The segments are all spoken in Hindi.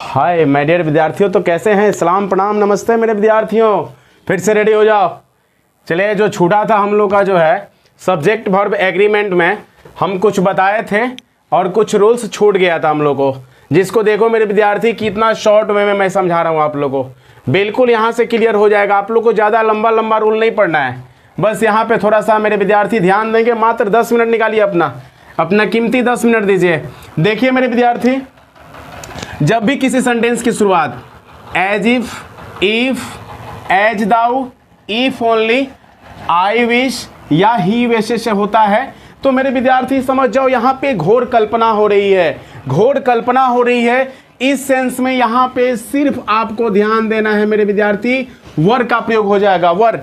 हाय माय डियर विद्यार्थियों, तो कैसे हैं? सलाम प्रणाम नमस्ते मेरे विद्यार्थियों, फिर से रेडी हो जाओ। चलिए, जो छूटा था हम लोग का जो है सब्जेक्ट वर्ब एग्रीमेंट में हम कुछ बताए थे और कुछ रूल्स छूट गया था हम लोग को, जिसको देखो मेरे विद्यार्थी कितना शॉर्ट वे में मैं समझा रहा हूँ आप लोग को। बिल्कुल यहाँ से क्लियर हो जाएगा। आप लोग को ज़्यादा लंबा लंबा रूल नहीं पढ़ना है, बस यहाँ पे थोड़ा सा मेरे विद्यार्थी ध्यान देंगे। मात्र 10 मिनट निकालिए, अपना कीमती 10 मिनट दीजिए। देखिए मेरे विद्यार्थी, जब भी किसी सेंटेंस की शुरुआत as if, as though, if only, I wish या ही विशेष से होता है, तो मेरे विद्यार्थी समझ जाओ यहाँ पे घोर कल्पना हो रही है। घोर कल्पना हो रही है इस सेंस में यहाँ पे सिर्फ आपको ध्यान देना है मेरे विद्यार्थी, वर का प्रयोग हो जाएगा। वर,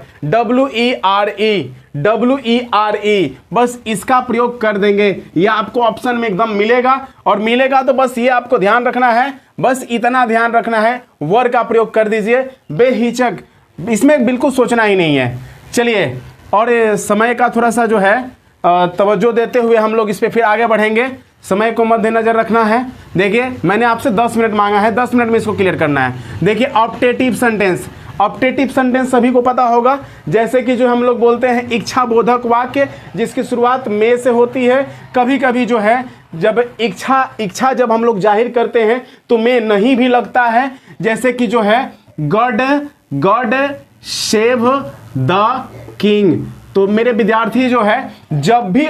WERE, बस इसका प्रयोग कर देंगे। ये आपको ऑप्शन में एकदम मिलेगा, और मिलेगा तो बस ये आपको ध्यान रखना है, बस इतना ध्यान रखना है, वर का प्रयोग कर दीजिए बेहिचक, इसमें बिल्कुल सोचना ही नहीं है। चलिए, और समय का थोड़ा सा जो है तवज्जो देते हुए हम लोग इस पर फिर आगे बढ़ेंगे। समय को मद्देनजर रखना है। देखिए, मैंने आपसे 10 मिनट मांगा है, 10 मिनट में इसको क्लियर करना है। देखिए, ऑप्टेटिव सेंटेंस, ऑप्टेटिव सेंटेंस सभी को पता होगा, जैसे कि जो हम लोग बोलते हैं इच्छा बोधक वाक्य, जिसकी शुरुआत में से होती है। कभी कभी जो है जब इच्छा जब हम लोग जाहिर करते हैं तो में नहीं भी लगता है, जैसे कि जो है गॉड सेव द किंग। तो मेरे विद्यार्थी जो है जब भी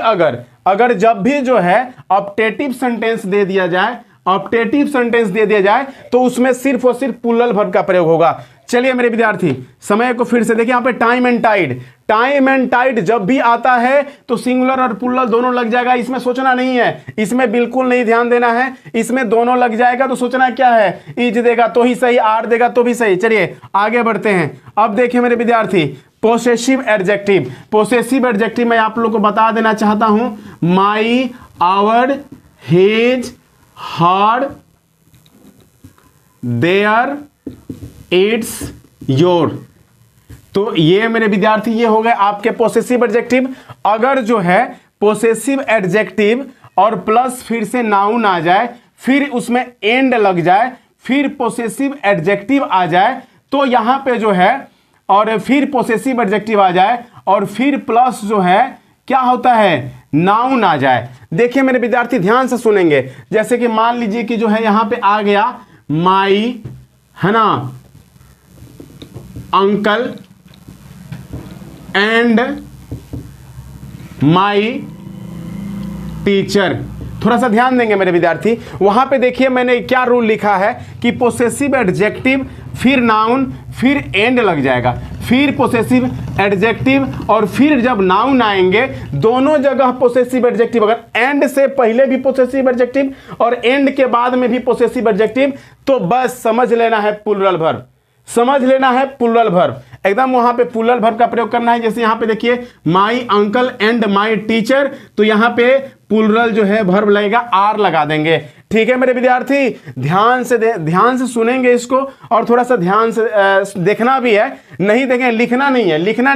अगर जब भी जो है ऑप्टेटिव सेंटेंस दे दिया जाए, तो उसमें सिर्फ और सिर्फ प्लूरल वर्ब का प्रयोग होगा। चलिए मेरे विद्यार्थी, समय को फिर से देखिए। यहाँ पे टाइम एंड टाइड जब भी आता है तो सिंगुलर और प्लूरल दोनों लग जाएगा। इसमें सोचना नहीं है, इसमें बिल्कुल नहीं ध्यान देना है। इसमें दोनों लग जाएगा तो सोचना क्या है, इज देगा तो ही सही, आर देगा तो भी सही। चलिए आगे बढ़ते हैं। अब देखिए मेरे विद्यार्थी, पोसेसिव एडजेक्टिव मैं आप लोग को बता देना चाहता हूं। My, our, his, her, their, its, your. तो ये मेरे विद्यार्थी ये हो गए आपके पोसेसिव एडजेक्टिव। अगर जो है पोसेसिव एडजेक्टिव और प्लस फिर से नाउन आ जाए, फिर उसमें एंड लग जाए, फिर पोसेसिव एडजेक्टिव आ जाए, तो यहां पे जो है, और फिर पोसेसिव एडजेक्टिव आ जाए और फिर प्लस जो है क्या होता है, नाउन आ जाए। देखिए मेरे विद्यार्थी ध्यान से सुनेंगे। जैसे कि मान लीजिए कि जो है यहां पे आ गया माई, है ना, अंकल एंड माई टीचर। थोड़ा सा ध्यान देंगे मेरे विद्यार्थी। वहां पे देखिए मैंने क्या रूल लिखा है कि पोसेसिव एडजेक्टिव, फिर नाउन, फिर एंड लग जाएगा, फिर पोसेसिव एडजेक्टिव, और फिर जब नाउन आएंगे दोनों जगह पोसेसिव एडजेक्टिव। अगर एंड से पहले भी पोसेसिव एडजेक्टिव और एंड के बाद में भी पोसेसिव एडजेक्टिव, तो बस समझ लेना है प्लूरल वर्ब, एकदम वहां पे प्लूरल वर्ब का प्रयोग करना है। जैसे यहां पे देखिए my uncle and my teacher, तो यहां पे प्लूरल जो है वर्ब लगेगा, आर लगा देंगे। ठीक है मेरे विद्यार्थी, ध्यान से सुनेंगे इसको, और थोड़ा सा ध्यान से देखना भी है। नहीं देखें, लिखना नहीं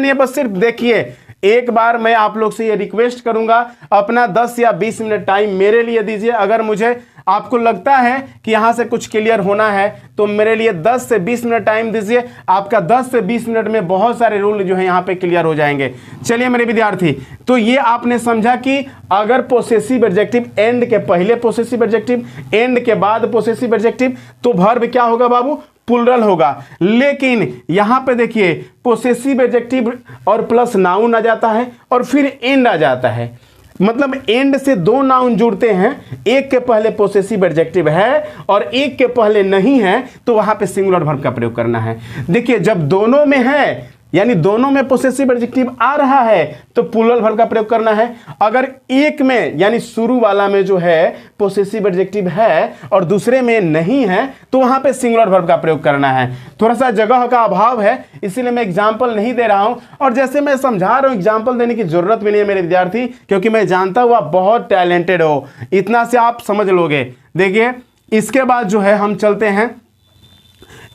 है, बस सिर्फ देखिए। एक बार मैं आप लोग से ये रिक्वेस्ट करूंगा, अपना 10 या 20 मिनट टाइम मेरे लिए दीजिए। अगर मुझे आपको लगता है कि यहां से कुछ क्लियर होना है तो मेरे लिए 10 से 20 मिनट टाइम दीजिए। आपका 10 से 20 मिनट में बहुत सारे रूल जो है यहाँ पे क्लियर हो जाएंगे। चलिए मेरे विद्यार्थी, तो ये आपने समझा कि अगर पोसेसिव एडजेक्टिव एंड के पहले पोसेसिव एडजेक्टिव, एंड के बाद पोसेसिव एडजेक्टिव, तो वर्ब क्या होगा बाबू, प्लूरल होगा। लेकिन यहां पे देखिए पोसेसिव एडजेक्टिव और प्लस नाउन आ जाता है और फिर एंड आ जाता है, मतलब एंड से दो नाउन जुड़ते हैं, एक के पहले पोसेसिव एडजेक्टिव है और एक के पहले नहीं है, तो वहां पे सिंगुलर वर्ब का प्रयोग करना है। देखिए जब दोनों में है, यानी दोनों में पोसेसिव एडजेक्टिव आ रहा है, तो प्लूरल वर्ब का प्रयोग करना है। अगर एक में यानी शुरू वाला में जो है पोसेसिव एडजेक्टिव है और दूसरे में नहीं है, तो वहां पे सिंगुलर वर्ब का प्रयोग करना है। थोड़ा सा जगह का अभाव है, इसीलिए मैं एग्जाम्पल नहीं दे रहा हूं, और जैसे मैं समझा रहा हूं एग्जाम्पल देने की जरूरत भी नहीं है मेरे विद्यार्थी, क्योंकि मैं जानता हूं आप बहुत टैलेंटेड हो, इतना से आप समझ लोगे। देखिए इसके बाद जो है हम चलते हैं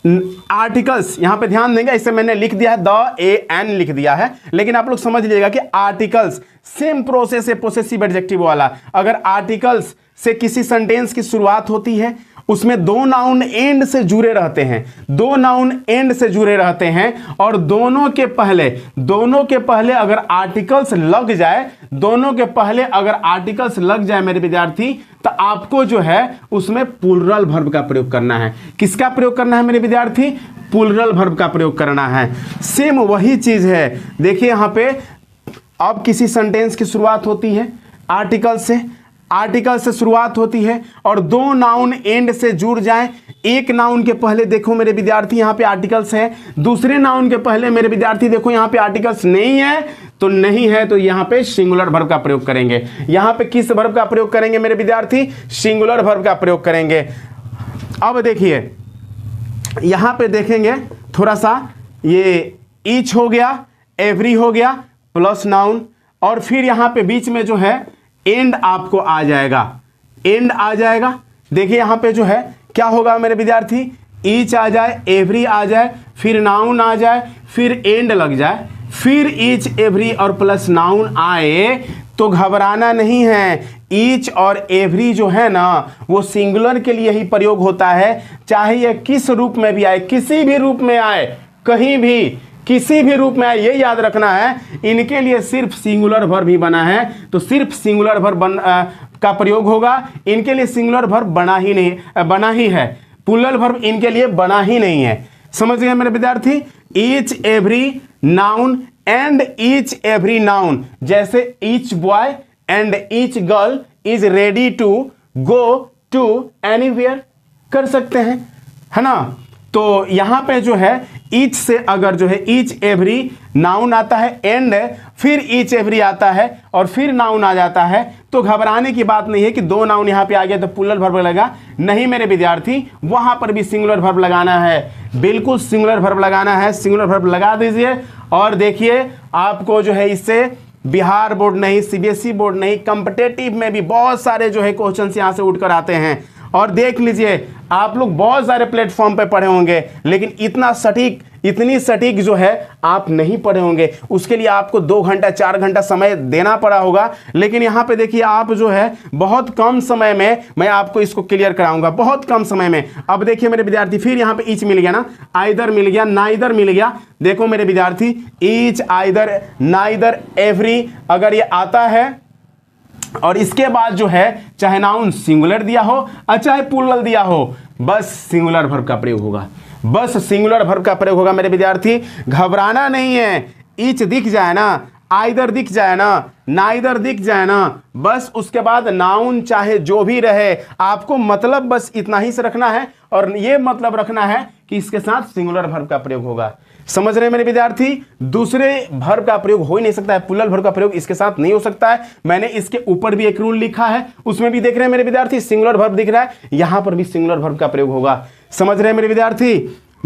आर्टिकल्स। यहां पे ध्यान देंगे, इसे मैंने लिख दिया है AN लिख दिया है, लेकिन आप लोग समझ लीजिएगा कि आर्टिकल्स सेम प्रोसेस है पोसेसिव एडजेक्टिव वाला। अगर आर्टिकल्स से किसी सेंटेंस की शुरुआत होती है, उसमें दो नाउन एंड से जुड़े रहते हैं, दो नाउन एंड से जुड़े रहते हैं और दोनों के पहले अगर आर्टिकल्स लग जाए, दोनों के पहले अगर आर्टिकल्स लग जाए मेरे विद्यार्थी, तो आपको जो है उसमें प्लूरल वर्ब का प्रयोग करना है। किसका प्रयोग करना है मेरे विद्यार्थी? प्लूरल वर्ब का प्रयोग करना है। सेम वही चीज है। देखिए यहां पे अब किसी सेंटेंस की शुरुआत होती है आर्टिकल से शुरुआत होती है और दो नाउन एंड से जुड़ जाए। एक नाउन के पहले देखो मेरे विद्यार्थी यहां पे आर्टिकल्स है, दूसरे नाउन के पहले मेरे विद्यार्थी देखो यहां पे आर्टिकल्स नहीं है, तो यहां पे सिंगुलर वर्ब का प्रयोग करेंगे। यहां पे किस वर्ब का प्रयोग करेंगे मेरे विद्यार्थी? सिंगुलर वर्ब का प्रयोग करेंगे। अब देखिए यहां पे देखेंगे थोड़ा सा, ये ईच हो गया, एवरी हो गया प्लस नाउन और फिर यहां पे बीच में जो है एंड आपको आ जाएगा, एंड आ जाएगा। देखिए यहां पे जो है क्या होगा मेरे विद्यार्थी? ईच आ जाए, एवरी आ जाए, फिर नाउन आ जाए, फिर एंड लग जाए, फिर ईच एवरी और प्लस नाउन आए तो घबराना नहीं है। ईच और एवरी जो है ना वो सिंगुलर के लिए ही प्रयोग होता है, चाहे यह किस रूप में भी आए, किसी भी रूप में आए, कहीं भी किसी भी रूप में आए, ये याद रखना है। इनके लिए सिर्फ सिंगुलर वर्ब ही बना है, तो सिर्फ सिंगुलर वर्ब का प्रयोग होगा। इनके लिए सिंगुलर वर्ब बना ही है, प्लूरल वर्ब इनके लिए बना ही नहीं है। समझ गए मेरे विद्यार्थी? Each every noun and each every noun, जैसे each boy and each girl is ready to go to anywhere कर सकते हैं, है ना। तो यहां पे जो है ईच से अगर जो है ईच एवरी नाउन आता है एंड फिर ईच एवरी आता है और फिर नाउन आ जाता है, तो घबराने की बात नहीं है कि दो नाउन यहां पे आ गया तो प्लूरल वर्ब लगा। नहीं मेरे विद्यार्थी, वहां पर भी सिंगुलर वर्ब लगाना है, बिल्कुल सिंगुलर वर्ब लगाना है। सिंगुलर वर्ब लगा दीजिए और देखिए आपको जो है इससे बिहार बोर्ड नहीं, सीबीएसई बोर्ड नहीं, कॉम्पिटिटिव में भी बहुत सारे जो है क्वेश्चन यहां से उठकर आते हैं। और देख लीजिए आप लोग बहुत सारे प्लेटफॉर्म पे पढ़े होंगे, लेकिन इतनी सटीक जो है आप नहीं पढ़े होंगे। उसके लिए आपको 2 घंटा 4 घंटा समय देना पड़ा होगा, लेकिन यहाँ पे देखिए आप जो है बहुत कम समय में मैं आपको इसको क्लियर कराऊंगा, बहुत कम समय में। अब देखिए मेरे विद्यार्थी फिर यहाँ पे ईच मिल गया ना, आइदर मिल गया, नाइदर मिल गया। देखो मेरे विद्यार्थी ईच, आइदर, नाइदर, एवरी अगर ये आता है और इसके बाद जो है चाहे नाउन सिंगुलर दिया हो और चाहे प्लूरल दिया हो, बस सिंगुलर वर्ब का प्रयोग होगा, बस सिंगुलर वर्ब का प्रयोग होगा मेरे विद्यार्थी। घबराना नहीं है। ईच दिख जाए ना, आइदर दिख जाए ना, नाइदर दिख जाए ना, बस उसके बाद नाउन चाहे जो भी रहे, आपको मतलब बस इतना ही से रखना है और ये मतलब रखना है कि इसके साथ सिंगुलर वर्ब का प्रयोग होगा। समझ रहे हैं मेरे विद्यार्थी? दूसरे वर्ब का प्रयोग हो ही नहीं सकता है, प्लूरल वर्ब का प्रयोग इसके साथ नहीं हो सकता है। मैंने इसके ऊपर भी एक रूल लिखा है, उसमें भी देख रहे हैं मेरे विद्यार्थी सिंगुलर वर्ब दिख रहा है, यहां पर भी सिंगुलर वर्ब का प्रयोग होगा। समझ रहे हैं मेरे विद्यार्थी?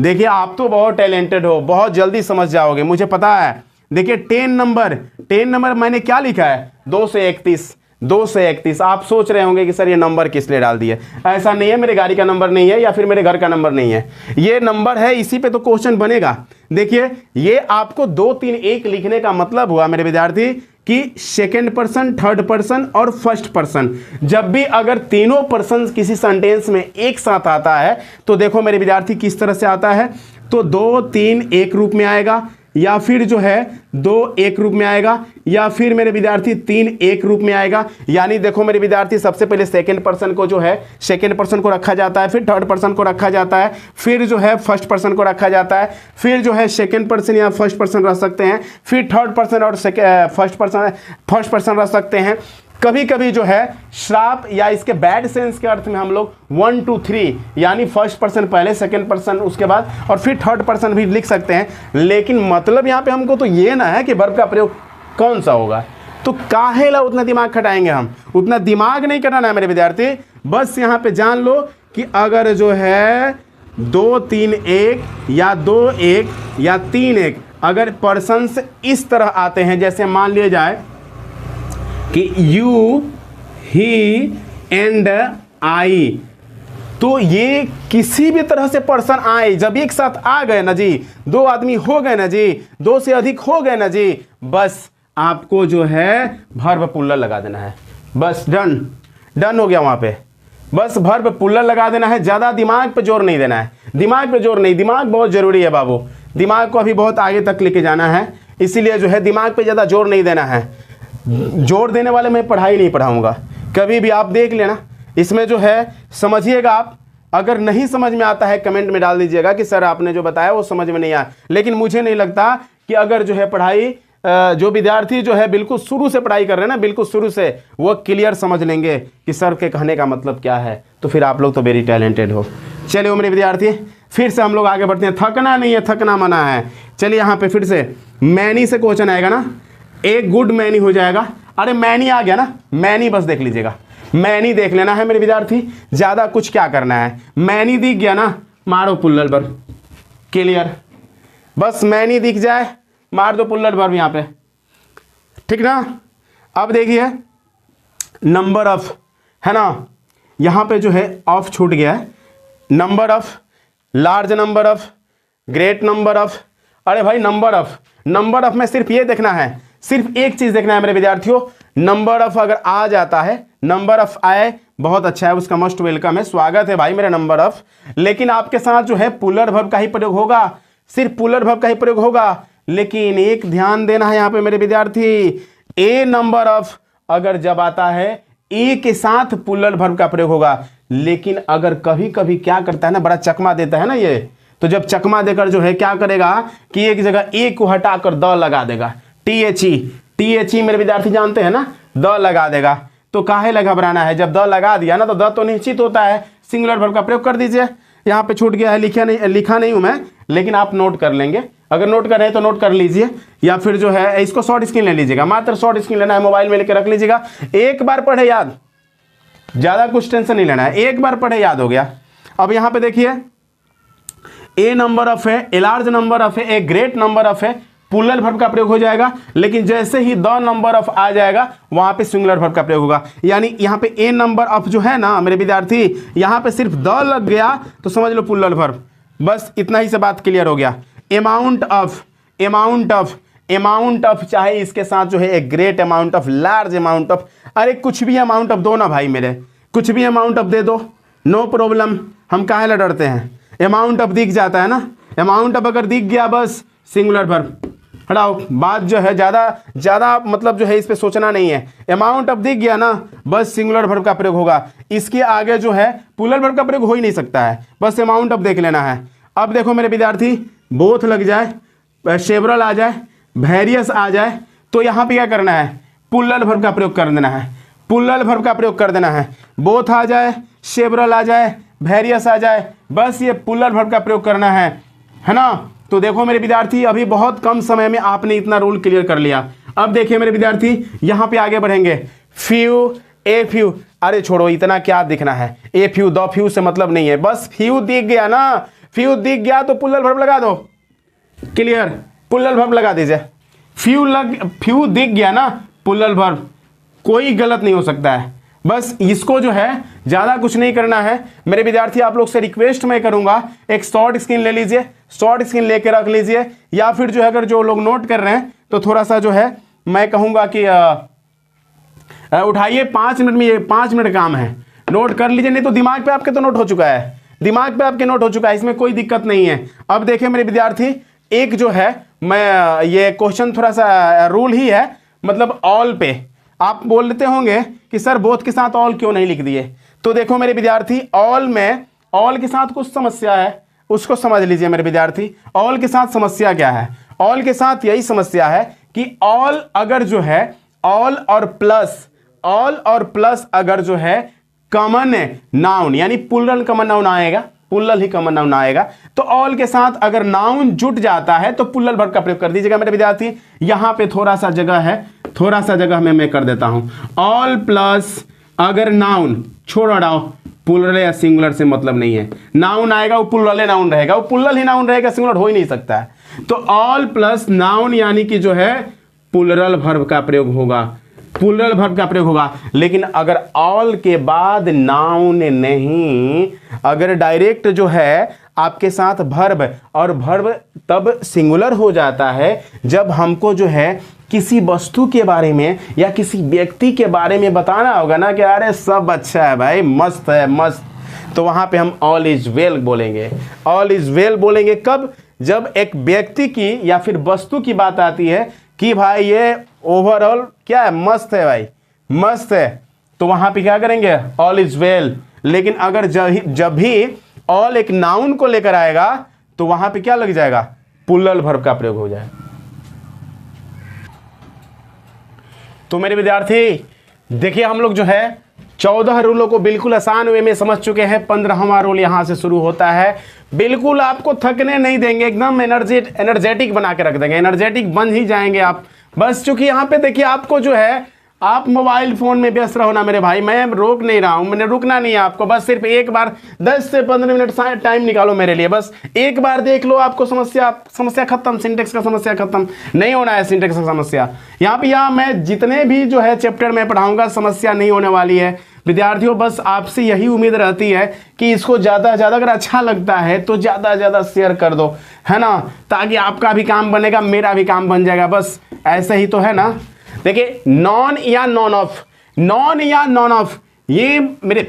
देखिए आप तो बहुत टैलेंटेड हो, बहुत जल्दी समझ जाओगे, मुझे पता है। देखिए 10 नंबर मैंने क्या लिखा है? 2 से 31। आप सोच रहे होंगे कि सर ये नंबर किस लिए डाल दिए। ऐसा नहीं है, मेरे गाड़ी का नंबर नहीं है या फिर मेरे घर का नंबर नहीं है, ये नंबर है, इसी पे तो क्वेश्चन बनेगा। देखिए ये आपको 2 3 1 लिखने का मतलब हुआ मेरे विद्यार्थी कि सेकेंड पर्सन, थर्ड पर्सन और फर्स्ट पर्सन, जब भी अगर तीनों पर्सन किसी सेंटेंस में एक साथ आता है तो देखो मेरे विद्यार्थी किस तरह से आता है, तो 2 3 एक रूप में आएगा, या फिर जो है 2 एक रूप में आएगा, या फिर मेरे विद्यार्थी 3 एक रूप में आएगा। यानी देखो मेरे विद्यार्थी सबसे पहले सेकंड पर्सन को जो है सेकंड पर्सन को रखा जाता है, फिर थर्ड पर्सन को रखा जाता है, फिर जो है फर्स्ट पर्सन को रखा जाता है, फिर जो है सेकंड पर्सन या फर्स्ट पर्सन रख सकते हैं, फिर थर्ड पर्सन और फर्स्ट पर्सन रख सकते हैं। कभी कभी जो है श्राप या इसके बैड सेंस के अर्थ में हम लोग 1 2 3 यानी फर्स्ट पर्सन पहले, सेकंड पर्सन उसके बाद और फिर थर्ड पर्सन भी लिख सकते हैं। लेकिन मतलब यहाँ पे हमको तो ये ना है कि वर्ब का प्रयोग कौन सा होगा, तो काहे ला उतना दिमाग खटाएंगे हम, उतना दिमाग नहीं करना है मेरे विद्यार्थी। बस यहाँ पे जान लो कि अगर जो है 2 3 1 या 2 1 या 3 1 अगर पर्सन्स इस तरह आते हैं, जैसे मान लिया जाए कि यू, ही एंड आई, तो ये किसी भी तरह से पर्सन आए, जब एक साथ आ गए ना जी, 2 आदमी हो गए ना जी, 2 से अधिक हो गए ना जी, बस आपको जो है वर्ब प्लूरल लगा देना है। बस डन हो गया वहां पे, बस वर्ब प्लूरल लगा देना है, ज़्यादा दिमाग पे जोर नहीं देना है, दिमाग पे जोर नहीं, दिमाग बहुत ज़रूरी है बाबू, दिमाग को अभी बहुत आगे तक लेके जाना है, इसीलिए जो है दिमाग पे ज़्यादा जोर नहीं देना है। जोर देने वाले मैं पढ़ाई नहीं पढ़ाऊँगा कभी भी, आप देख लेना। इसमें जो है समझिएगा आप, अगर नहीं समझ में आता है कमेंट में डाल दीजिएगा कि सर आपने जो बताया वो समझ में नहीं आया। लेकिन मुझे नहीं लगता कि अगर जो है पढ़ाई जो विद्यार्थी जो है बिल्कुल शुरू से पढ़ाई कर रहे हैं ना, बिल्कुल शुरू से, वो क्लियर समझ लेंगे कि सर के कहने का मतलब क्या है, तो फिर आप लोग तो वेरी टैलेंटेड हो। चलिए मेरे विद्यार्थी फिर से हम लोग आगे बढ़ते हैं, थकना नहीं है, थकना मना है। चलिए यहाँ पे फिर से मैनी से क्वेश्चन आएगा ना, एक गुड मैनी हो जाएगा। अरे मैनी आ गया ना, मैनी बस देख लीजिएगा, मैनी देख लेना है मेरे विद्यार्थी, ज़्यादा कुछ क्या करना है। मैनी दिख गया ना, मारो पुल्लर पर, क्लियर, बस मैनी दिख जाए मार दो पुल्लर पर यहाँ पे, ठीक ना। अब देखिए नंबर ऑफ है ना, यहाँ पे जो है ऑफ छूट गया है, number of, large number of, great number of. अरे भाई नंबर ऑफ में सिर्फ ये देखना है, सिर्फ एक चीज़ देखना है मेरे विद्यार्थियों, नंबर ऑफ अगर आ जाता है, नंबर ऑफ आए बहुत अच्छा है, उसका मोस्ट वेलकम है, स्वागत है भाई मेरा नंबर ऑफ। लेकिन आपके साथ जो है पुलर वर्ब का ही प्रयोग होगा, सिर्फ पुलर वर्ब का ही प्रयोग होगा। लेकिन एक ध्यान देना है यहाँ पे मेरे विद्यार्थी, ए नंबर ऑफ अगर जब आता है ए के साथ पुलर वर्ब का प्रयोग होगा। लेकिन अगर कभी कभी क्या करता है ना, बड़ा चकमा देता है ना ये, तो जब चकमा देकर जो है क्या करेगा कि एक जगह ए को हटाकर द लगा देगा, टी मेरे विद्यार्थी जानते हैं ना, द लगा देगा। तो काहे लगा घबराना है, जब द लगा दिया ना तो द तो निश्चित होता है, सिंगुलर वर्ब का प्रयोग कर दीजिए। यहाँ पे छूट गया है, लिखा नहीं हूं मैं, लेकिन आप नोट कर लेंगे, अगर नोट कर रहे हैं तो नोट कर लीजिए, या फिर जो है इसको शॉर्ट स्क्रीन ले लीजिएगा, मात्र शॉर्ट स्क्रीन लेना है, मोबाइल में लेकर रख लीजिएगा। एक बार पढ़े याद, ज़्यादा कुछ टेंशन नहीं लेना है, एक बार पढ़े याद हो गया। अब यहाँ पे देखिए ए नंबर ऑफ है, ए लार्ज नंबर ऑफ है, ए ग्रेट नंबर ऑफ है, प्लूरल वर्ब का प्रयोग हो जाएगा। लेकिन जैसे ही द नंबर ऑफ आ जाएगा वहां पे सिंगुलर वर्ब का प्रयोग होगा। यानी यहाँ पे ए नंबर ऑफ जो है ना मेरे विद्यार्थी, यहाँ पे सिर्फ द लग गया तो समझ लो प्लूरल वर्ब, बस इतना ही से बात क्लियर हो गया। अमाउंट ऑफ चाहे इसके साथ जो है एक great amount of, large amount of, अरे कुछ भी अमाउंट ऑफ दो ना भाई मेरे, कुछ भी अमाउंट ऑफ दे दो, नो प्रॉब्लम, हम काहे ला डरते हैं। अमाउंट ऑफ दिख जाता है ना, अमाउंट ऑफ अगर दिख गया बस सिंगुलर वर्ब, हटाओ बात जो है ज़्यादा मतलब जो है इस पे सोचना नहीं है। अमाउंट ऑफ दिख गया ना बस सिंगुलर वर्ब का प्रयोग होगा, इसके आगे जो है प्लूरल वर्ब का प्रयोग हो ही नहीं सकता है, बस अमाउंट ऑफ देख लेना है। अब देखो मेरे विद्यार्थी बोथ लग जाए, सेवरल आ जाए, वेरियस आ जाए, तो यहाँ पे क्या करना है, प्लूरल वर्ब का प्रयोग कर देना है, प्लूरल वर्ब का प्रयोग कर देना है। बोथ आ जाए, सेवरल आ जाए, वेरियस आ जाए, बस ये प्लूरल वर्ब का प्रयोग करना है ना। तो देखो मेरे विद्यार्थी अभी बहुत कम समय में आपने इतना रूल क्लियर कर लिया। अब देखिए मेरे विद्यार्थी यहाँ पे आगे बढ़ेंगे, फ्यू, ए फ्यू, अरे छोड़ो इतना क्या दिखना है, ए फ्यू द फ्यू से मतलब नहीं है, बस फ्यू दिख गया ना, फ्यू दिख गया तो प्लूरल वर्ब लगा दो, क्लियर, प्लूरल वर्ब लगा दीजिए। फ्यू दिख गया ना प्लूरल वर्ब, कोई गलत नहीं हो सकता है, बस इसको जो है ज़्यादा कुछ नहीं करना है मेरे विद्यार्थी। आप लोग से रिक्वेस्ट मैं करूंगा, एक शॉर्ट स्क्रीन ले लीजिए, शॉर्ट स्क्रीन लेके रख लीजिए, या फिर जो है अगर जो लोग नोट कर रहे हैं तो थोड़ा सा जो है मैं कहूँगा कि उठाइए, 5 मिनट में, ये 5 मिनट काम है, नोट कर लीजिए, नहीं तो दिमाग पे आपके तो नोट हो चुका है, दिमाग पे आपके नोट हो चुका है, इसमें कोई दिक्कत नहीं है। अब देखिए मेरे विद्यार्थी एक जो है मैं ये क्वेश्चन थोड़ा सा रूल ही है, मतलब ऑल पे आप बोल लेते होंगे कि सर बोथ के साथ ऑल क्यों नहीं लिख दिए, तो देखो मेरे विद्यार्थी ऑल में, ऑल के साथ कुछ समस्या है, उसको समझ लीजिए मेरे विद्यार्थी। ऑल के साथ समस्या क्या है, ऑल के साथ यही समस्या है कि ऑल अगर जो है ऑल और प्लस अगर जो है कॉमन नाउन यानी प्लूरल कॉमन नाउन आएगा, प्लूरल ही कॉमन नाउन आएगा, तो ऑल के साथ अगर नाउन जुट जाता है तो प्लूरल वर्ब का प्रयोग कर दीजिएगा मेरे विद्यार्थी। यहां पे थोड़ा सा जगह है, थोड़ा सा जगह में मैं कर देता हूं, ऑल प्लस अगर नाउन छोड़ हटाओ, प्लूरल या सिंगुलर से मतलब नहीं है, नाउन आएगा वो प्लूरल नाउन रहेगा, वो प्लूरल ही नाउन रहेगा, सिंगुलर हो ही नहीं सकता है। तो ऑल प्लस नाउन यानी कि जो है प्लूरल वर्ब का प्रयोग होगा, प्लूरल वर्ब का प्रयोग होगा। लेकिन अगर ऑल के बाद नाउन नहीं, अगर डायरेक्ट जो है आपके साथ वर्ब, और वर्ब तब सिंगुलर हो जाता है जब हमको जो है किसी वस्तु के बारे में या किसी व्यक्ति के बारे में बताना होगा ना कि अरे सब अच्छा है भाई, मस्त है मस्त, तो वहां पे हम ऑल इज वेल बोलेंगे। ऑल इज वेल बोलेंगे कब? जब एक व्यक्ति की या फिर वस्तु की बात आती है कि भाई ये ओवरऑल क्या है, मस्त है भाई, मस्त है, तो वहां पे क्या करेंगे? All is well. लेकिन अगर जब भी ऑल एक नाउन को लेकर आएगा तो वहां पे क्या लग जाएगा? प्लूरल वर्ब का प्रयोग हो जाए। तो मेरे विद्यार्थी देखिए, हम लोग जो है 14 रूलों को बिल्कुल आसान वे में समझ चुके हैं। 15वां रूल यहां से शुरू होता है। बिल्कुल आपको थकने नहीं देंगे, एकदम एनर्जेटिक बना के रख देंगे, एनर्जेटिक बन ही जाएंगे आप। बस चूंकि यहाँ पे देखिए आपको जो है, आप मोबाइल फोन में व्यस्त रहो ना मेरे भाई, मैं रोक नहीं रहा हूं, मैंने रुकना नहीं है आपको। बस सिर्फ एक बार 10 से 15 मिनट टाइम निकालो मेरे लिए, बस एक बार देख लो, आपको समस्या खत्म, सिंटेक्स का समस्या खत्म। नहीं होना है सिंटेक्स का समस्या यहाँ पे। यहाँ मैं जितने भी जो है चैप्टर में पढ़ाऊंगा समस्या नहीं होने वाली है विद्यार्थियों। बस आपसे यही उम्मीद रहती है कि इसको ज़्यादा से ज़्यादा अगर अच्छा लगता है तो ज़्यादा से ज़्यादा शेयर कर दो, है ना, ताकि आपका भी काम बनेगा, मेरा भी काम बन जाएगा। बस ऐसे ही तो है ना। देखिए नॉन या नॉन ऑफ, नॉन या नॉन ऑफ, ये मेरे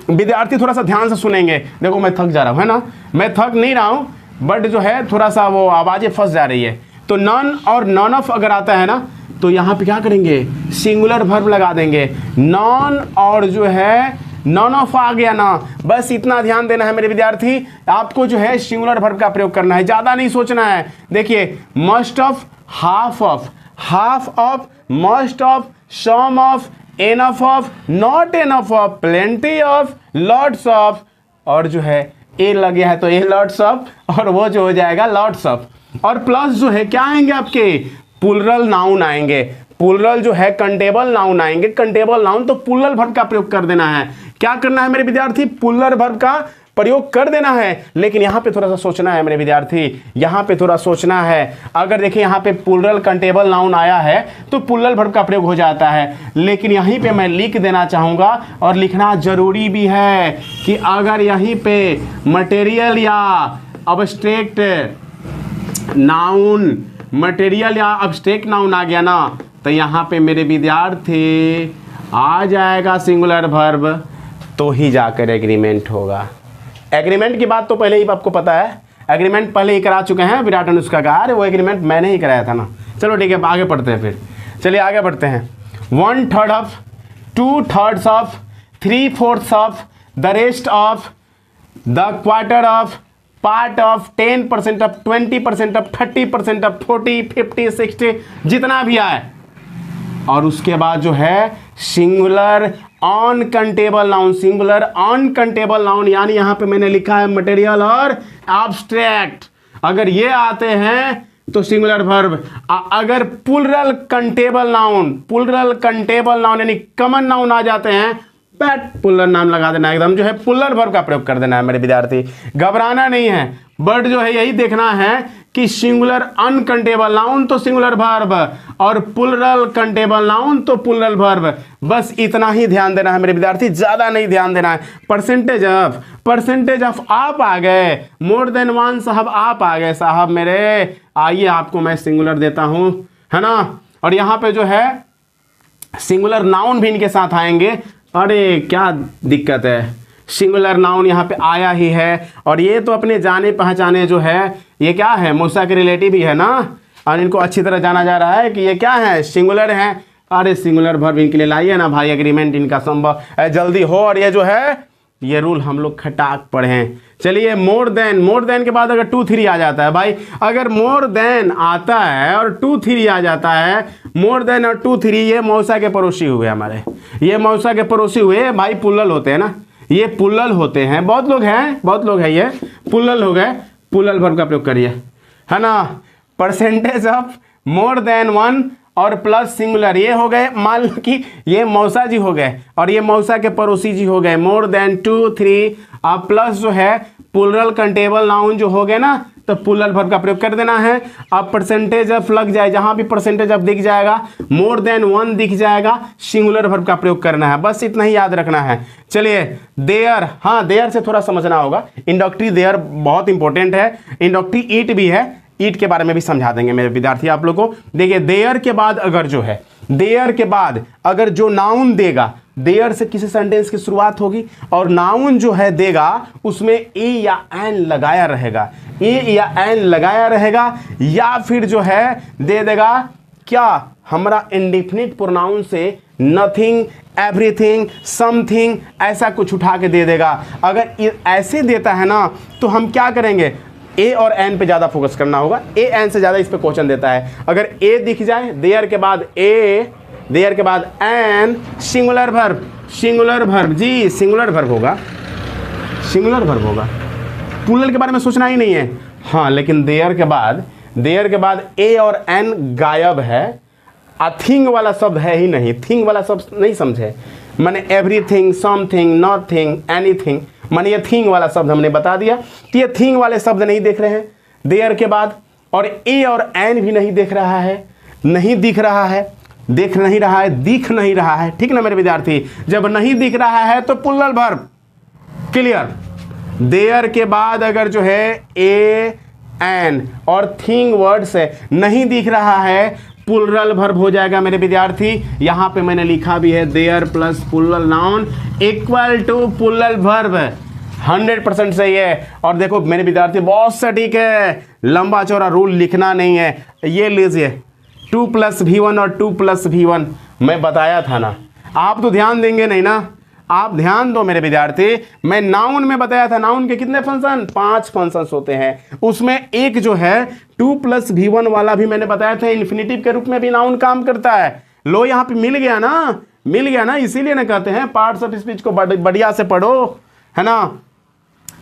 विद्यार्थी थोड़ा सा ध्यान से सुनेंगे। देखो मैं थक जा रहा हूँ, है ना, मैं थक नहीं रहा हूँ, बट जो है थोड़ा सा वो आवाज़ें फंस जा रही है। तो नॉन और नॉन ऑफ अगर आता है ना तो यहाँ पे क्या करेंगे? सिंगुलर वर्ब लगा देंगे। नॉन और जो है नॉन ऑफ आ गया ना, बस इतना ध्यान देना है मेरे विद्यार्थी, आपको जो है सिंगुलर वर्ब का प्रयोग करना है, ज़्यादा नहीं सोचना है। देखिए must of, half of, half of, must of, some of, enough of, not enough of, plenty of, lots of, और जो है ए लग गया है तो ए लॉट्स ऑफ, और वो जो हो जाएगा लॉट्स ऑफ। और प्लस जो है क्या आएंगे आपके? प्लूरल नाउन आएंगे। प्लूरल जो है कंटेबल नाउन आएंगे। कंटेबल नाउन तो प्लूरल वर्ब का प्रयोग कर देना है। क्या करना है मेरे विद्यार्थी? प्लूरल वर्ब का प्रयोग कर देना है। लेकिन यहाँ पे थोड़ा सा सोचना है मेरे विद्यार्थी, यहाँ पे थोड़ा सोचना है। अगर देखिए यहाँ पे प्लूरल कंटेबल नाउन आया है तो प्लूरल वर्ब का प्रयोग हो जाता है। लेकिन यहीं पे मैं लिख देना चाहूँगा, और लिखना जरूरी भी है, कि अगर यहीं पे मटेरियल या अब्स्ट्रैक्ट नाउन, मटेरियल या अब्स्ट्रैक्ट नाउन आ गया ना, तो यहाँ पे मेरे विद्यार्थी आ जाएगा सिंगुलर वर्ब, तो ही जाकर एग्रीमेंट होगा। एग्रीमेंट की बात तो पहले ही आपको पता है, एग्रीमेंट पहले ही करा चुके हैं विराट अनुष्का का। अरे वो एग्रीमेंट मैंने ही कराया था ना। चलो ठीक है, आगे पढ़ते हैं फिर। चलिए आगे बढ़ते हैं। 1/3 of, 2/3 of, 3/4 of, the rest of, the quarter of, part of, 10% of, 20% of, 30% of, 40, 50, 60, जितना भी आए। और उसके बाद जो है singular uncountable noun, singular uncountable noun, यानी यहां पे मैंने लिखा है मटेरियल और एब्स्ट्रैक्ट। अगर ये आते हैं तो सिंगुलर वर्ब। अगर plural countable noun, plural countable noun यानी कॉमन नाउन आ जाते हैं, बैट प्लूरल नाम लगा देना, एकदम जो है प्लूरल वर्ब का प्रयोग कर देना है मेरे विद्यार्थी। घबराना नहीं है, बट जो है यही देखना है कि सिंगुलर अनकंटेबल नाउन तो सिंगुलर वर्ब, और प्लूरल कंटेबल नाउन तो प्लूरल वर्ब। बस इतना ही ध्यान देना है मेरे विद्यार्थी, ज्यादा नहीं ध्यान देना है। परसेंटेज ऑफ, परसेंटेज ऑफ आप आ गए, मोर देन वन साहब आप आ गए साहब मेरे। आइए आपको मैं सिंगुलर देता हूं, है ना। और यहाँ पे जो है सिंगुलर नाउन भी इनके साथ आएंगे। अरे क्या दिक्कत है, सिंगुलर नाउन यहाँ पे आया ही है। और ये तो अपने जाने पहचाने जो है, ये क्या है, मौसा के रिलेटिव ही है ना, और इनको अच्छी तरह जाना जा रहा है कि ये क्या है, सिंगुलर है। अरे सिंगुलर वर्ब इनके लिए लाइए ना भाई, एग्रीमेंट इनका संभव जल्दी हो। और ये जो है ये रूल हम लोग खटाक पढ़ें। चलिए मोर देन, मोर देन के बाद अगर 2 3 आ जाता है भाई, अगर मोर देन आता है और 2 3 आ जाता है, मोर देन और 2 3, ये मौसा के पड़ोसी हुए हमारे, ये मौसा के पड़ोसी हुए भाई, प्लूरल होते हैं ना, ये प्लूरल होते हैं। बहुत लोग हैं, बहुत लोग हैं, ये प्लूरल हो गए। प्लूरल वर्ब का प्रयोग करिए, है ना। Percentage of, more than one और प्लस सिंगुलर, ये हो गए। मान लो कि ये मौसा जी हो गए और ये मौसा के पड़ोसी जी हो गए। मोर देन 2 3 अब प्लस जो है प्लूरल कंटेबल नाउन जो हो गए ना, तो प्लूरल वर्ब का प्रयोग कर देना है। अब परसेंटेज ऑफ लग जाए, जहां भी परसेंटेज ऑफ दिख जाएगा, मोर देन 1 दिख जाएगा, सिंगुलर वर्ब का प्रयोग करना है। बस इतना ही याद रखना है। चलिए देयर, हाँ देयर से थोड़ा समझना होगा। इंडक्टिव देयर बहुत इंपॉर्टेंट है। इंडक्टिव ईट भी है, ईट के बारे में भी समझा देंगे मेरे विद्यार्थी आप लोग को। देखिए देयर के बाद अगर जो है, देयर के बाद अगर जो नाउन देगा, देयर से किसी सेंटेंस की शुरुआत होगी और नाउन जो है देगा उसमें ए या एन लगाया रहेगा, ए या एन लगाया रहेगा, या फिर जो है दे देगा क्या, हमारा इंडिफिनिट प्रोनाउन से नथिंग, एवरीथिंग, समथिंग, ऐसा कुछ उठा के दे देगा। अगर ऐसे देता है ना तो हम क्या करेंगे, ए और एन पे ज़्यादा फोकस करना होगा, ए एन से ज़्यादा इस पे क्वेश्चन देता है। अगर ए दिख जाए, देयर के बाद ए, देयर के बाद N, singular verb, singular verb जी, सिंगुलर वर्ब होगा, सिंगुलर वर्ब होगा, प्लूरल के बारे में सोचना ही नहीं है। हाँ लेकिन देयर के बाद ए और एन गायब है, थिंग वाला शब्द है ही नहीं, थिंग वाला शब्द नहीं समझे, माने एवरीथिंग, समथिंग, नॉथिंग, एनीथिंग, माने ये थिंग वाला शब्द हमने बता दिया कि ये थिंग वाले शब्द नहीं देख रहे हैं देयर के बाद, और ए और एन भी नहीं देख रहा है, नहीं दिख रहा है, देख नहीं रहा है, दिख नहीं रहा है, ठीक ना मेरे विद्यार्थी। जब नहीं दिख रहा है तो प्लूरल वर्ब, क्लियर। देयर के बाद अगर जो है ए एन और थिंग वर्ड से नहीं दिख रहा है, प्लूरल वर्ब हो जाएगा मेरे विद्यार्थी। यहां पे मैंने लिखा भी है there plus plural noun equal to plural verb, 100% सही है। और देखो मेरे विद्यार्थी बहुत सटीक है, लंबा चौड़ा रूल लिखना नहीं है। ये लीजिए 2 + V1 और 2 + V1 मैं बताया था ना, आप तो ध्यान देंगे नहीं ना, आप ध्यान दो मेरे विद्यार्थी। मैं नाउन में बताया था, नाउन के कितने फंक्शन, 5 फंक्शंस होते हैं, उसमें एक जो है 2 + V1 वाला भी मैंने बताया था, इन्फिनिटिव के रूप में भी नाउन काम करता है। लो यहाँ पे मिल गया ना, इसीलिए ना कहते हैं पार्ट्स ऑफ स्पीच को बढ़िया से पढ़ो, है ना।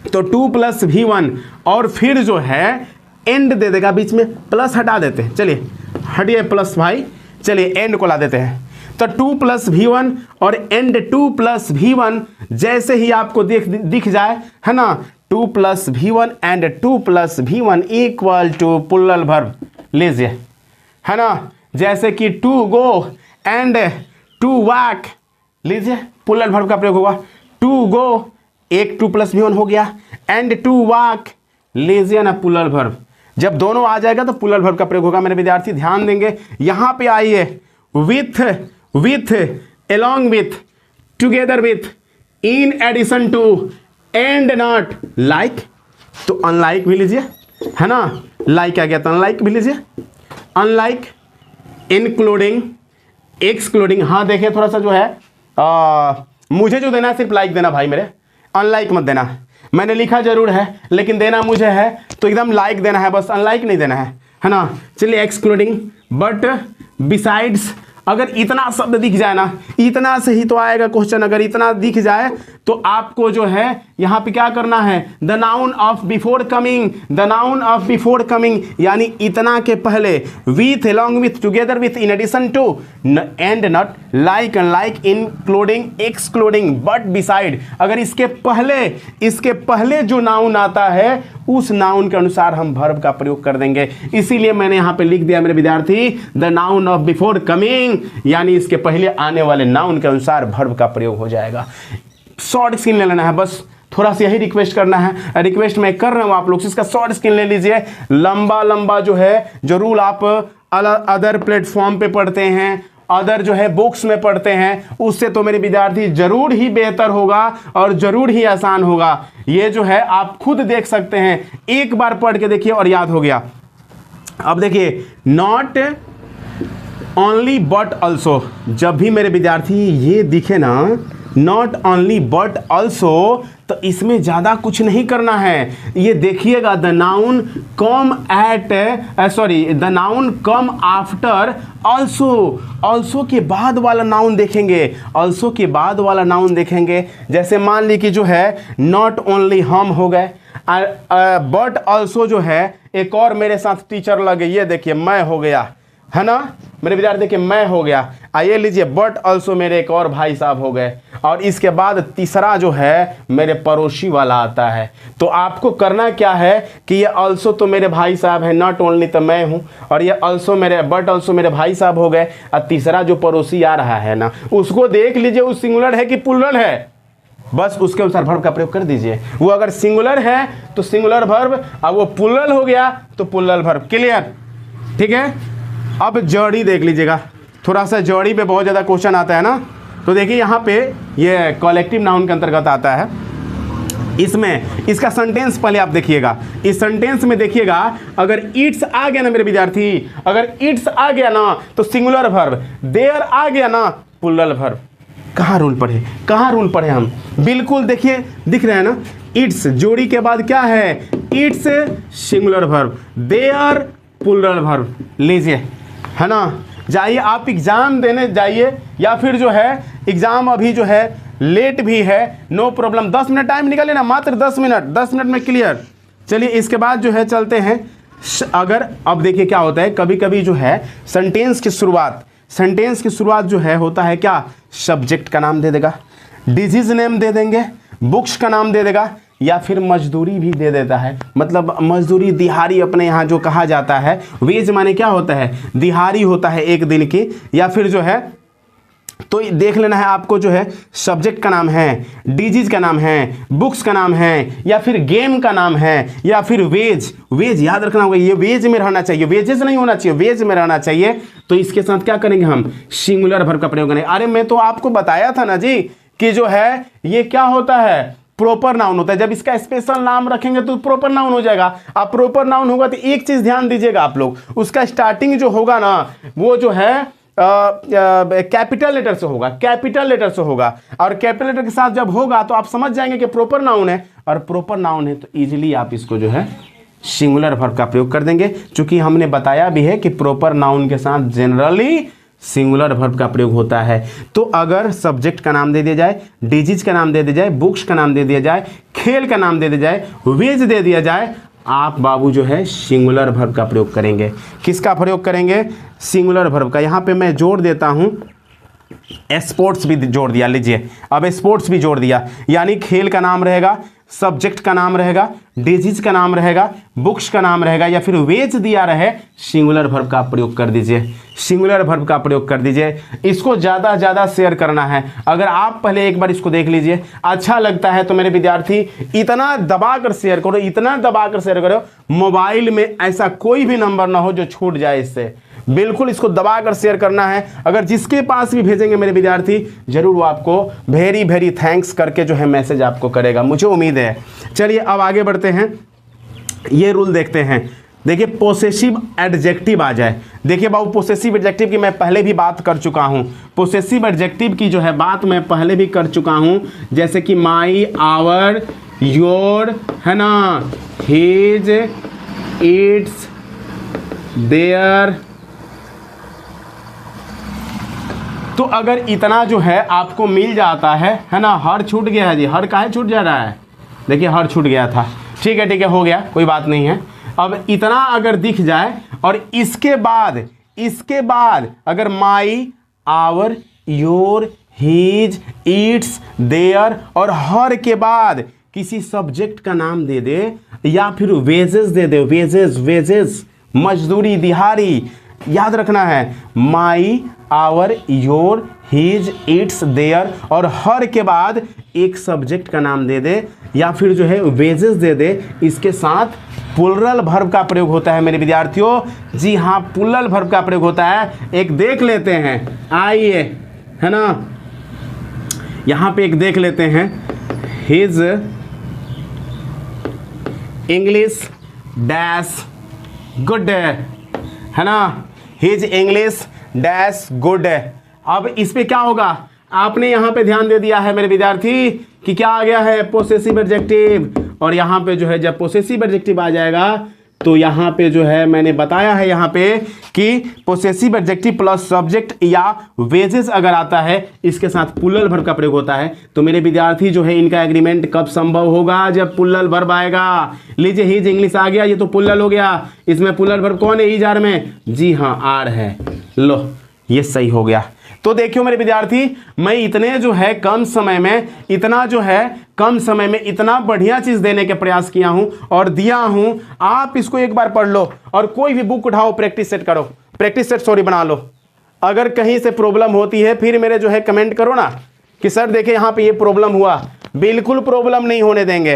तो 2 + V1 और फिर जो है एंड दे देगा, बीच में प्लस हटा देते हैं, चलिए हटिए प्लस भाई, चलिए एंड को ला देते हैं। तो 2 + V1 और एंड 2 + V1 जैसे ही आपको दिख जाए, है ना, 2 + V1 and 2 + V1 equal to plural verb लीजिए, है ना। जैसे कि to go and to walk लीजिए, प्लूरल वर्ब का प्रयोग होगा। टू गो एक 2 + V1 हो गया, एंड टू वॉक लीजिए ना प्लूरल वर्ब। जब दोनों आ जाएगा तो प्लूरल वर्ब का प्रयोग होगा मेरे विद्यार्थी, ध्यान देंगे। यहां पे आइए, with, along with, together with, in addition to, and not, like, तो unlike भी लीजिए, है ना, like आ गया तो unlike भी लीजिए, unlike, including, excluding। हाँ देखिए थोड़ा सा जो है मुझे जो देना है सिर्फ like देना भाई मेरे, unlike मत देना, मैंने लिखा जरूर है लेकिन देना मुझे है तो एकदम like देना है बस, unlike नहीं देना है ना। चलिए excluding, but, besides, अगर इतना शब्द दिख जाए ना, इतना से ही तो आएगा क्वेश्चन, अगर इतना दिख जाए तो आपको जो है यहां पे क्या करना है, the noun of before coming, the noun of before coming, यानी इतना के पहले, with, along with, together with, in addition to, and not, like, unlike, including, excluding, but, beside, अगर इसके पहले जो नाउन आता है उस नाउन के अनुसार हम वर्ब का प्रयोग कर देंगे। इसीलिए मैंने यहां पे लिख दिया मेरे विद्यार्थी, the noun of before coming, यानी इसके पहले आने वाले नाउन के अनुसार वर्ब का प्रयोग हो जाएगा। शॉर्ट स्क्रीन ले लेना है बस, थोड़ा सा यही रिक्वेस्ट करना है, रिक्वेस्ट मैं कर रहा हूं आप लोग से, इसका शॉर्ट स्क्रीन ले लीजिए। लंबा जो है जो रूल आप अदर प्लेटफॉर्म पे पढ़ते हैं, अदर जो है बुक्स में पढ़ते हैं, उससे तो मेरे विद्यार्थी जरूर ही बेहतर होगा और जरूर ही आसान होगा। ये जो है आप खुद देख सकते हैं, एक बार पढ़ के देखिए और याद हो गया। अब देखिए, नॉट ओनली बट ऑल्सो, जब भी मेरे विद्यार्थी ये दिखे ना, नॉट ओनली बट ऑल्सो, तो इसमें ज़्यादा कुछ नहीं करना है। ये देखिएगा, the noun come the noun come after also, also के बाद वाला नाउन देखेंगे, ऑल्सो के बाद वाला नाउन देखेंगे। जैसे मान ली कि जो है नॉट ओनली हम हो गए, बट ऑल्सो जो है एक और मेरे साथ टीचर लगे, ये देखिए मैं हो गया, है ना मेरे विद्यार्थी, देखिए मैं हो गया। आइए लीजिए, बट ऑल्सो मेरे एक और भाई साहब हो गए, और इसके बाद तीसरा जो है मेरे पड़ोसी वाला आता है। तो आपको करना क्या है कि ये ऑल्सो तो मेरे भाई साहब है, नॉट ओनली तो मैं हूँ, और ये ऑल्सो मेरे, बट ऑल्सो मेरे भाई साहब हो गए, और तीसरा जो पड़ोसी आ रहा है ना, उसको देख लीजिए वो सिंगुलर है कि प्लूरल है, बस उसके अनुसार वर्ब का प्रयोग कर दीजिए। वो अगर सिंगुलर है तो सिंगुलर वर्ब, अब वो प्लूरल हो गया तो प्लूरल वर्ब। क्लियर? ठीक है। अब जोड़ी देख लीजिएगा, थोड़ा सा जोड़ी पे बहुत ज़्यादा क्वेश्चन आता है ना, तो देखिए यहाँ पे ये कॉलेक्टिव नाउन के अंतर्गत आता है। इसमें इसका सेंटेंस पहले आप देखिएगा, इस सेंटेंस में देखिएगा अगर इट्स आ गया ना मेरे विद्यार्थी, अगर इट्स आ गया ना तो सिंगुलर वर्ब, देयर आ गया ना प्लूरल वर्ब। कहाँ रूल पढ़े, कहाँ रूल पढ़े हम? बिल्कुल देखिए, दिख रहा है ना, इट्स जोड़ी के बाद क्या है, it's singular verb, there plural verb. लीजिए, है ना, जाइए आप एग्जाम देने जाइए, या फिर जो है एग्जाम अभी जो है लेट भी है, नो प्रॉब्लम, 10 मिनट टाइम निकाले ना, मात्र 10 मिनट, 10 मिनट में क्लियर। चलिए इसके बाद जो है चलते हैं। अगर अब देखिए क्या होता है, कभी कभी जो है सेंटेंस की शुरुआत जो है होता है क्या, सब्जेक्ट का नाम दे देगा, डिजीज नेम दे देंगे, बुक्स का नाम दे देगा, या फिर मजदूरी भी दे देता है। मतलब मजदूरी, दिहाड़ी अपने यहाँ जो कहा जाता है, वेज माने क्या होता है, दिहाड़ी होता है एक दिन की, या फिर जो है तो देख लेना है आपको, जो है सब्जेक्ट का नाम है, डिजीज का नाम है, बुक्स का नाम है, या फिर गेम का नाम है, या फिर वेज याद रखना होगा, ये वेज में रहना चाहिए, वेजेस नहीं होना चाहिए, वेज में रहना चाहिए। तो इसके साथ क्या करेंगे हम, सिंगुलर वर्ब का प्रयोग करेंगे। अरे मैं तो आपको बताया था ना जी कि जो है ये क्या होता है, प्रॉपर नाउन होता है। जब इसका स्पेशल नाम रखेंगे तो प्रॉपर नाउन हो जाएगा। अब प्रॉपर नाउन होगा तो एक चीज ध्यान दीजिएगा आप लोग, उसका स्टार्टिंग जो होगा ना वो जो है कैपिटल लेटर से होगा, कैपिटल लेटर से होगा, और कैपिटल लेटर के साथ जब होगा तो आप समझ जाएंगे कि प्रॉपर नाउन है, और प्रॉपर नाउन है तो इजीली आप इसको जो है सिंगुलर वर्ब का प्रयोग कर देंगे। क्योंकि हमने बताया भी है कि प्रॉपर नाउन के साथ जनरली सिंगुलर वर्ब का प्रयोग होता है। तो अगर सब्जेक्ट का नाम दे दिया जाए, डिजीज का नाम दे दिया जाए, बुक्स का नाम दे दिया जाए, खेल का नाम दे दिया जाए, वेज दे दिया जाए, आप बाबू जो है सिंगुलर वर्ब का प्रयोग करेंगे। किसका प्रयोग करेंगे, सिंगुलर वर्ब का। यहाँ पे मैं जोड़ देता हूँ, स्पोर्ट्स भी जोड़ दिया, लीजिए अब स्पोर्ट्स भी जोड़ दिया, यानी खेल का नाम रहेगा, सब्जेक्ट का नाम रहेगा, डिजीज का नाम रहेगा, बुक्स का नाम रहेगा, या फिर वेज दिया रहे, सिंगुलर वर्ब का प्रयोग कर दीजिए, सिंगुलर वर्ब का प्रयोग कर दीजिए। इसको ज़्यादा ज़्यादा शेयर करना है। अगर आप पहले एक बार इसको देख लीजिए, अच्छा लगता है तो मेरे विद्यार्थी इतना दबा कर शेयर करो, इतना दबा कर शेयर करो, मोबाइल में ऐसा कोई भी नंबर ना हो जो छूट जाए इससे। बिल्कुल इसको दबा कर शेयर करना है। अगर जिसके पास भी भेजेंगे मेरे विद्यार्थी, जरूर वो आपको वेरी वेरी थैंक्स करके जो है मैसेज आपको करेगा, मुझे उम्मीद है। चलिए अब आगे बढ़ते हैं, ये रूल देखते हैं। देखिए पोसेसिव एडजेक्टिव आ जाए, देखिए बाबू पोसेसिव एडजेक्टिव की मैं पहले भी बात कर चुका हूँ, पोसेसिव एडजेक्टिव की जो है बात मैं पहले भी कर चुका हूँ। जैसे कि माई, आवर, योर, है ना, हिज, इट्स, देयर। तो अगर इतना जो है आपको मिल जाता है ना, हर छूट गया है जी, हर काहे छूट जा रहा है, देखिए हर छूट गया था, ठीक है हो गया, कोई बात नहीं है। अब इतना अगर दिख जाए और इसके बाद अगर my, our, your, his, its, their और हर के बाद किसी सब्जेक्ट का नाम दे दे, या फिर वेजेस दे दे, वेजेस मजदूरी, दिहाड़ी, याद रखना है, my, our, your, his, its, their और हर के बाद एक सब्जेक्ट का नाम दे दे, या फिर जो है वेजेस दे दे, इसके साथ प्लूरल वर्ब का प्रयोग होता है मेरे विद्यार्थियों। जी हाँ, प्लूरल वर्ब का प्रयोग होता है। एक देख लेते हैं, आइए, है ना, यहाँ पे एक देख लेते हैं, हिज इंग्लिश डैश गुड, है ना, हिज इंग्लिश डैश गुड। अब इस पे क्या होगा, आपने यहाँ पे ध्यान दे दिया है मेरे विद्यार्थी कि क्या आ गया है, पोसेसिव एडजेक्टिव। और यहाँ पे जो है जब पोसेसिव एडजेक्टिव आ जाएगा तो यहाँ पे जो है मैंने बताया है यहाँ पे कि पोसेसिव एडजेक्टिव प्लस सब्जेक्ट या वेजेस अगर आता है, इसके साथ प्लूरल वर्ब का प्रयोग होता है। तो मेरे विद्यार्थी जो है इनका एग्रीमेंट कब संभव होगा, जब प्लूरल वर्ब आएगा। लीजिए हिज इंग्लिश आ गया, ये तो प्लूरल हो गया, इसमें प्लूरल वर्ब कौन है, इज आर में, जी हाँ आर है, लो ये सही हो गया। तो देखियो मेरे विद्यार्थी, मैं इतने जो है कम समय में इतना बढ़िया चीज देने के प्रयास किया हूं और दिया हूं। आप इसको एक बार पढ़ लो और कोई भी बुक उठाओ, प्रैक्टिस सेट बना लो। अगर कहीं से प्रॉब्लम होती है फिर मेरे जो है कमेंट करो ना कि सर देखिए यहाँ पे ये प्रॉब्लम हुआ, बिल्कुल प्रॉब्लम नहीं होने देंगे।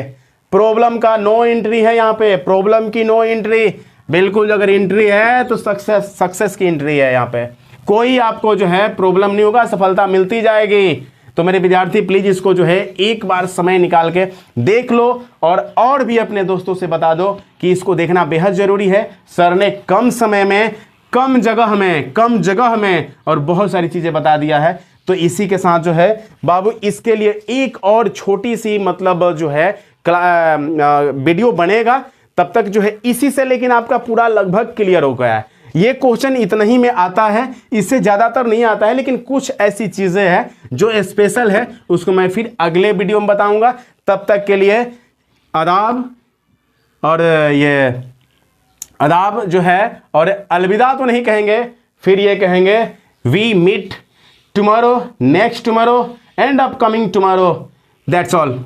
प्रॉब्लम का नो एंट्री है यहाँ पे, प्रॉब्लम की नो एंट्री। बिल्कुल अगर एंट्री है तो सक्सेस की एंट्री है। यहाँ पे कोई आपको जो है प्रॉब्लम नहीं होगा, सफलता मिलती जाएगी। तो मेरे विद्यार्थी प्लीज इसको जो है एक बार समय निकाल के देख लो और भी अपने दोस्तों से बता दो कि इसको देखना बेहद जरूरी है। सर ने कम समय में कम जगह में और बहुत सारी चीजें बता दिया है। तो इसी के साथ जो है बाबू इसके लिए एक और छोटी सी मतलब जो है वीडियो बनेगा, तब तक जो है इसी से लेकिन आपका पूरा लगभग क्लियर हो गया है। ये क्वेश्चन इतना ही में आता है, इससे ज्यादातर नहीं आता है, लेकिन कुछ ऐसी चीजें हैं जो स्पेशल है, उसको मैं फिर अगले वीडियो में बताऊंगा। तब तक के लिए आदाब, और ये आदाब जो है और अलविदा तो नहीं कहेंगे, फिर ये कहेंगे we meet tomorrow, next tomorrow and upcoming tomorrow. That's all.